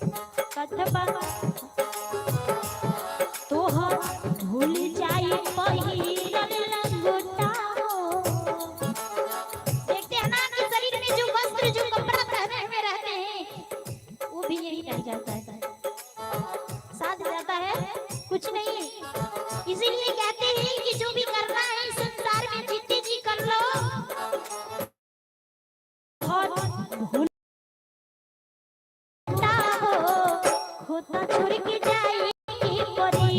कथबा तो हम भूल जाई पहिरल लंगोटा हो। देखते हैं ना कि शरीर में जो वस्त्र जो कपड़ा पहने हुए रहते हैं वो भी यही रह जाता है, साथ जाता है कुछ नहीं। इसीलिए कहते हैं कि जो भी करना है इस संसार में जीते जी कर लो और भूलता हो होता छोड़ के जाएगी परी।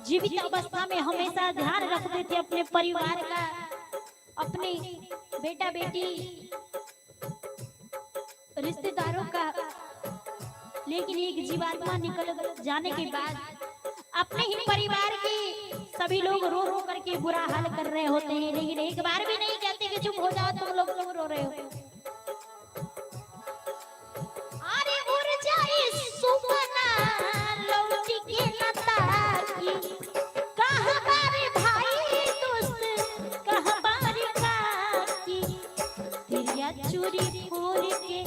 जीवित अवस्था में हमेशा ध्यान रखते थे अपने परिवार का, अपने बेटा बेटी रिश्तेदारों का, लेकिन एक जीवात्मा निकल जाने के बाद अपने ही परिवार के सभी लोग रो रो करके बुरा हाल कर रहे होते हैं, लेकिन एक बार भी नहीं कहते कि चुप हो जाओ तुम लोग क्यों रो रहे हो। अरे उड़ जाए सुमना लौटी के लता की, कहाँ बारे भाई दोस्त कहाँ बारे काकी, तिरिया चूरी फोड़ के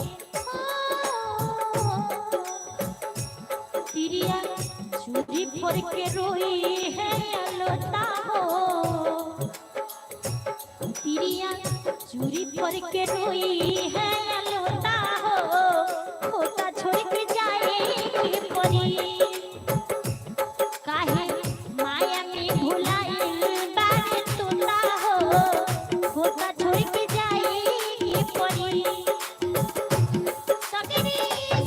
तिरिया चूरी फोड़ के रोई है अलोता हो, तिरिया चूरी फोड़ के रोई है अलोता हो, होता छोड़ के जाएगी परी। काहे माया में भुलाइल बारे तोता हो, होता छोड़ के जाएगी परी। सगरी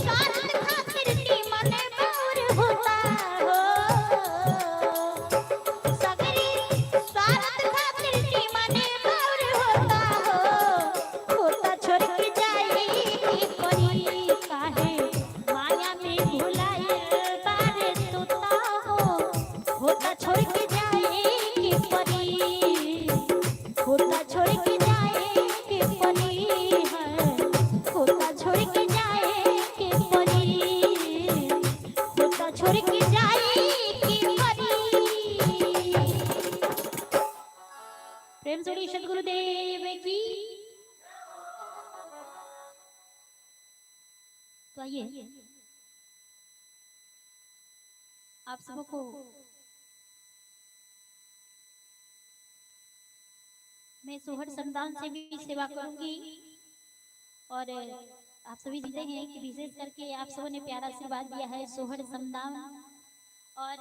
स्वार्थ खातिर मन मोर होता हो, सगरी स्वार्थ खातिर मन मोर होता हो, होता छोड़ के जाएगी परी। काहे माया में भुलाइल बारे तोता हो, होता छोड़ के जाएगी परी, होता छोड़ के जाएगी परी है, होता छोड़ के जाएगी परी, होता छोड़ के जाएगी परी। प्रेम जोड़ी सदगुरुदेव की। तो आइए आप सबको मैं सोहर समदान से भी सेवा करूंगी, और आप सभी जानते हैं कि विशेष करके आप सबों ने प्यारा आशीर्वाद दिया है सोहर समदान। और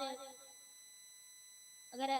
अगर